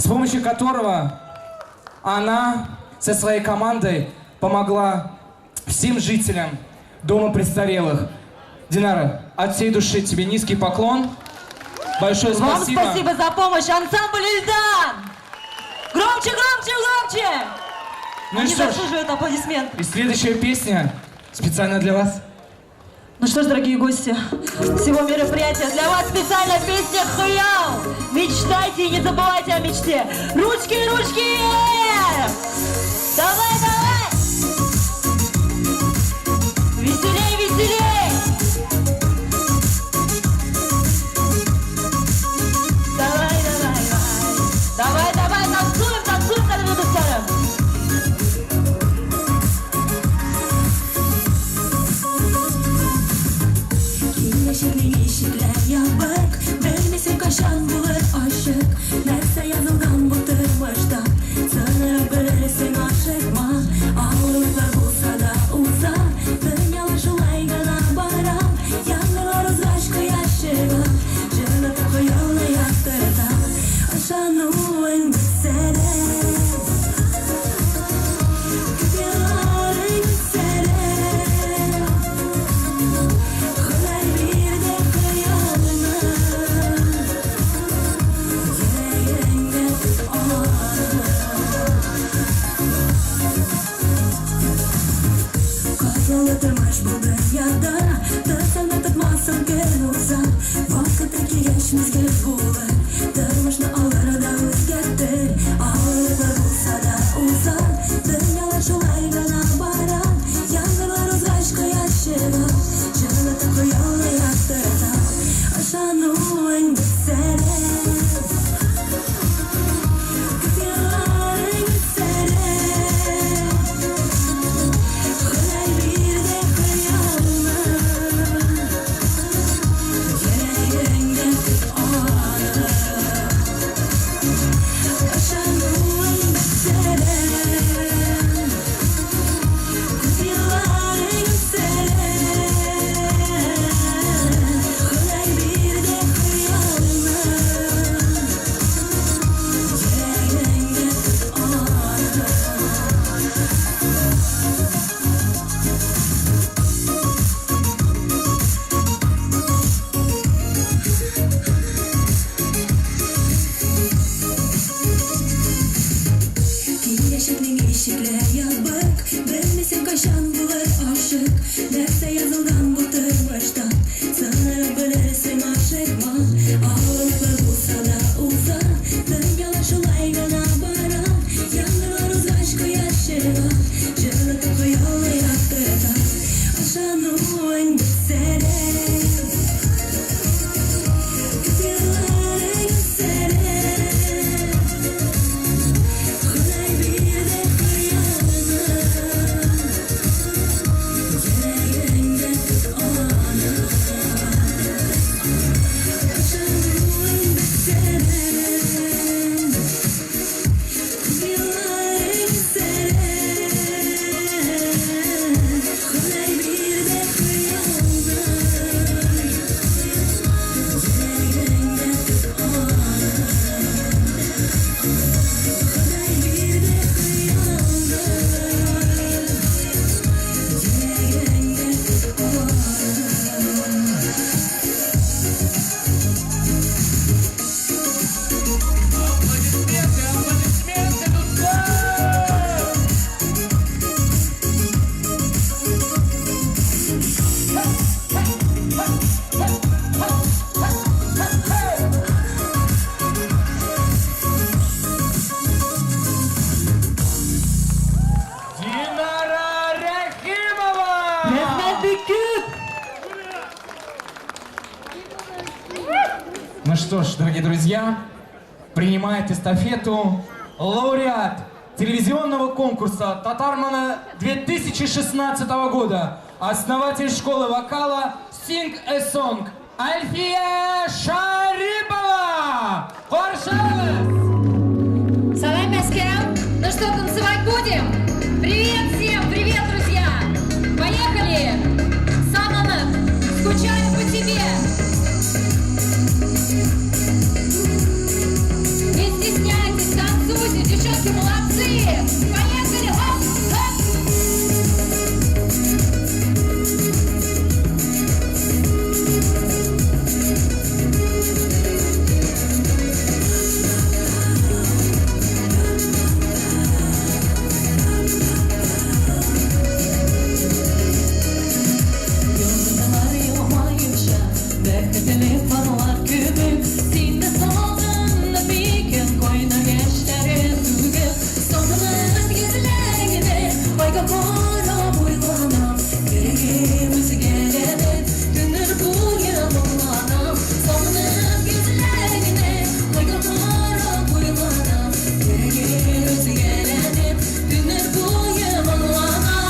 с помощью которого она со своей командой помогла всем жителям дома престарелых. Динара, от всей души тебе низкий поклон. Большое спасибо. Вам спасибо за помощь, ансамбль Эльдан! Громче, громче, громче! Ну и Они что ж, заслуживают аплодисмент. и следующая песня специально для вас. Ну что ж, дорогие гости, всего мероприятия для вас специально песня «Хаял». Мечтайте и не забывайте о мечте. Ручки, ручки! Давай, давай! Веселей, веселей! Давай, давай, давай! Давай, давай, танцуем, танцуем, дорогие друзья! Yeşillikler yapık, bilmesin kaşan bulur aşık. Derse yazılgan bu tırmışta, sanırım bilirsin aşık mı? Ağırlıklar bulsa da uzak, dünyalar şulay gana baram. Yanılırız aşkı yaşığa, cennete koyuğuna yaktırda. Aşanın bitseler. Yollatırmış bu dünyada Dörtselme tutmazsın gün uzak Vakıttaki geçmiş göz bulur Dırmışını alır da özgertir Ağırlıklar bulsa da uzak Dünyalar şolay gana baran Yangılarız aşkı yaşına Cennete koyuğuna yaktırda Aşanın bitseler Yeşillikler yapık, bilmesin kaşan bulur aşık. Derse yazılgan bu tırmışta, sanırım bilirsin aşık mı? Ağırlıklar bulsa da uzak, dünyalar şolay gana baran. Yanılırız aşkı yaşına, cennete koyuğuna yaktırda. Aşanın bitseler. Ну что ж, дорогие друзья, принимает эстафету лауреат телевизионного конкурса «Татармана» 2016 года, основатель школы вокала «Sing a Song» Альфия Шарипова! Варшава! Салам Москва! Ну что, танцевать будем? Привет всем! Привет, друзья! Поехали! Санана, скучаю по тебе! Не стесняйтесь! Девочки, молодцы! Поехали! Хоп, хоп! Yoldalar yılmayınca Bekletelim panolar kübü Sinde sağlığında bir gün Koyna gençlerin tügü Sonunun gizlerine Bayga kora boylanam Yüreğimiz gelene Dünür bu yanılana Sonunun gizlerine Bayga kora boylanam Yüreğimiz gelene Dünür bu yanılana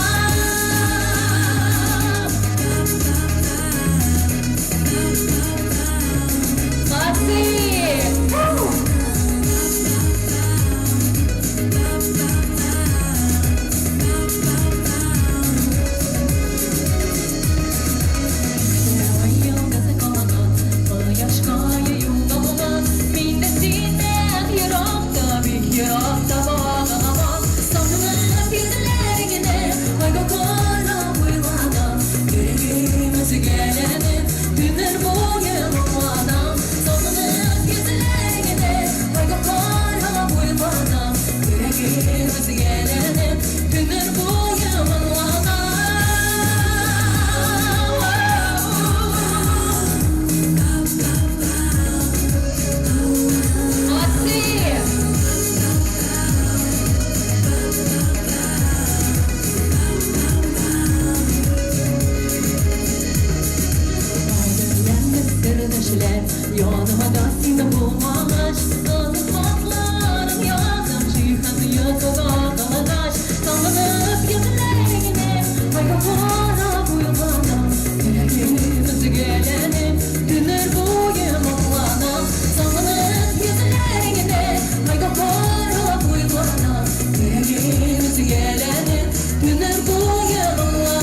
Yanıma da seni bulmamış Tanımaklarım yazım Cihanı yatağa kaladaş Sallanıp gözlerine Hayka para buyurmadan Yüreğimiz gelene Dünür boyumadan Sallanıp gözlerine Hayka para buyurmadan Yüreğimiz gelene Dünür boyumadan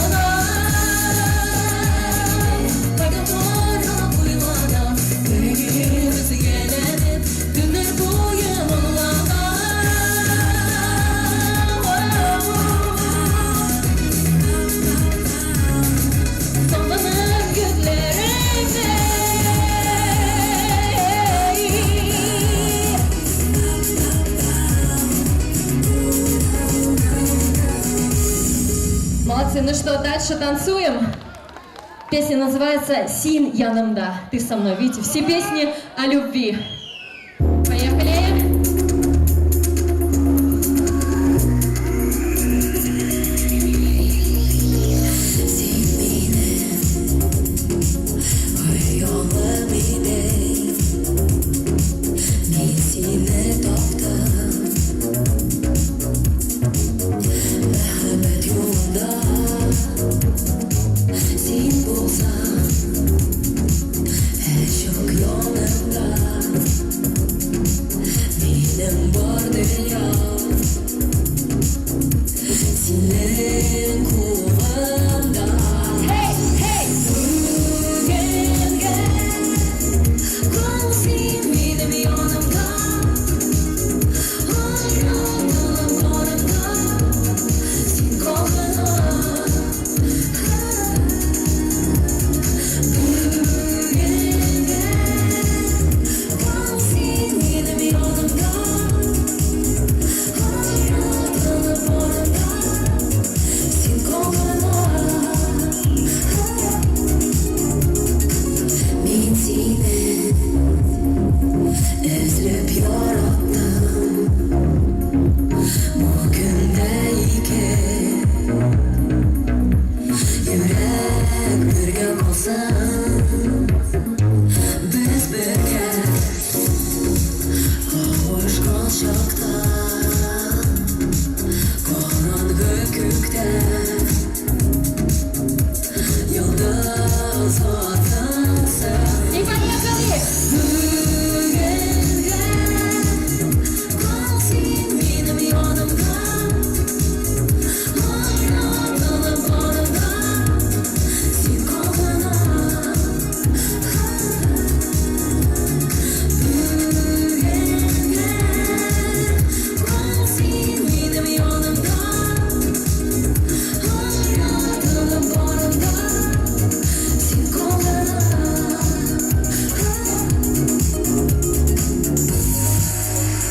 Hayka para buyurmadan Yüreğimiz gelene Dünür boyumadan Sallanıp gözlerine Молодцы, ну что, дальше танцуем. Песня называется «Син янымда». Ты со мной, видите, все песни о любви. Поехали!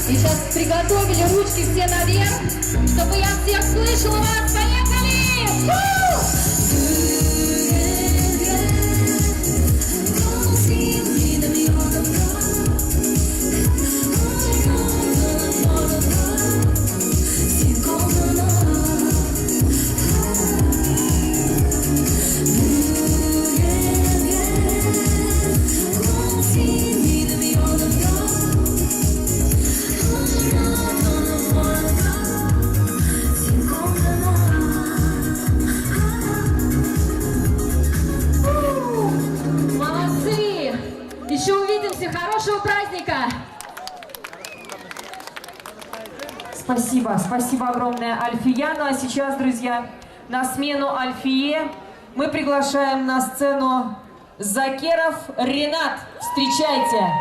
И сейчас приготовили ручки все наверх, чтобы я всех слышала вас. Поехали! Молодцы! Еще увидимся! Хорошего праздника! Спасибо, спасибо огромное, Альфия. Ну а сейчас, друзья, на смену Альфие мы приглашаем на сцену Закеров Ренат. Встречайте!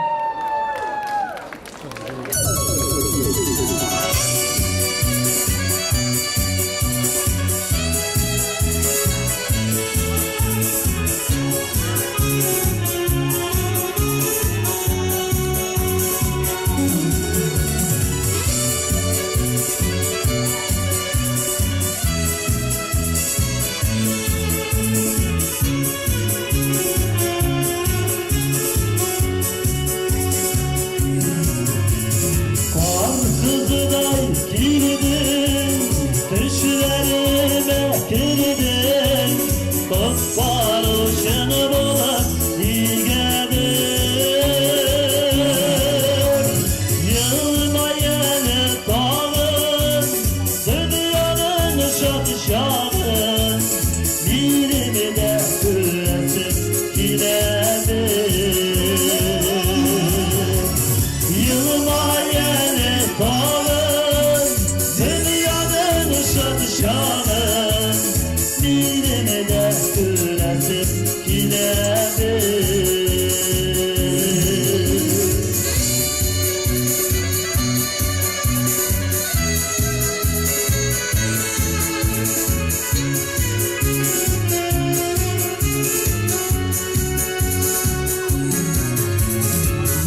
Kızıday girdin, düşlerime girdin, kız barışını bulan digedir. Yılmayanı dağın, dünyanın şatışanın, birimi de üretim gidedir. Yılmayanı dağın, dünyanın şatışanın, birimi de üretip gidedir.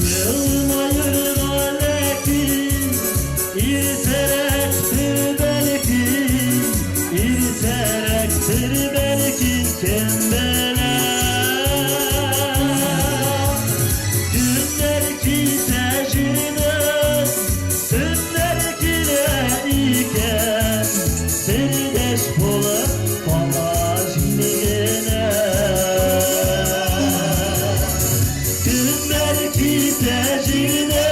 Yılmayır galeki, irterektir belki, irterektir belki kendine. Günler ki tecrübe, günler ki de iken, seni deş bulup bana şimdi günler ki tecrübe,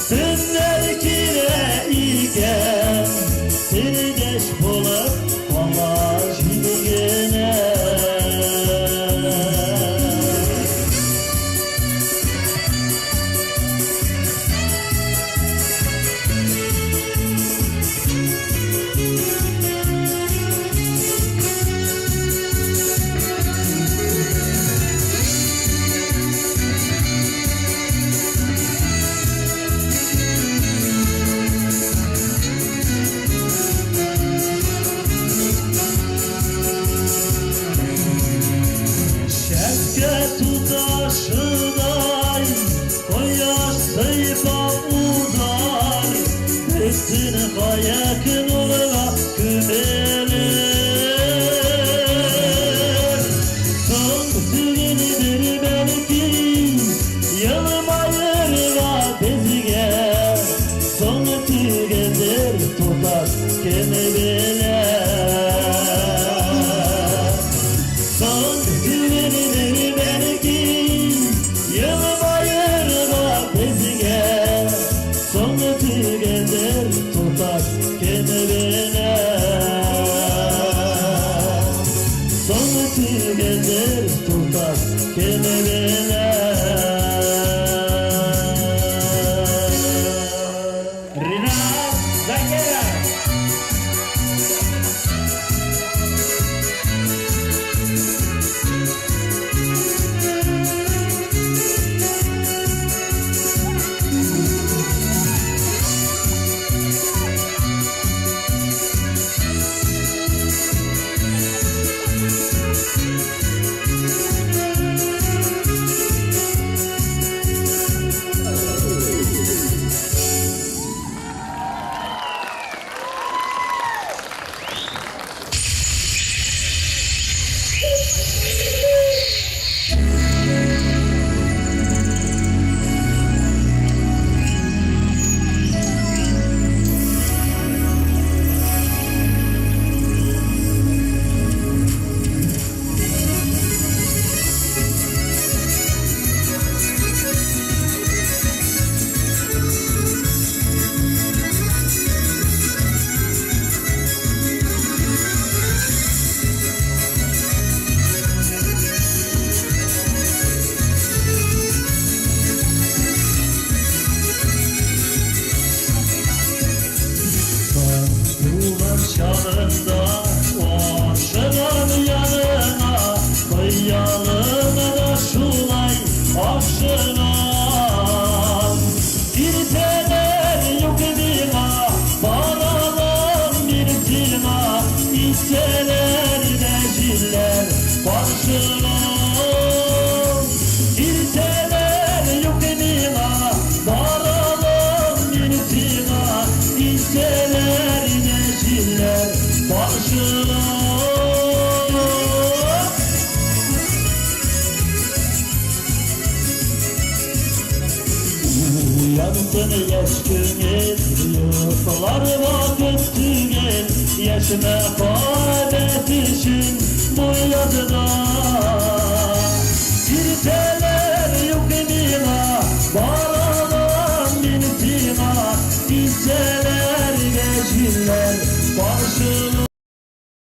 günler ki de iken, seni deş bulup bana şimdi gene. Şefket tutaşıday, koyaş sayfa uzar, üstüne kayakın ola kümelir. Son sürenidir belki, yılmayır va bezge, son tügedir tutar kenebele. Son güvenilir belki, yılmayır va bezge, son tügedir tutar kenebele. Son tügedir tutar kenebele. Rinat Zakera. yanında aşığın yanına koyalım da şulay aşığına bir teler yok edima bağlalım bir tima isteler de ciller başına bir teler yok edima bağlalım bir tima isteler de ciller başına Uyansın yaş gün geliyor Sular vakit tügen Yaşına faadet için Bu yazıda Bir teler yok emina Bağlanan bir tima İsteler geçirler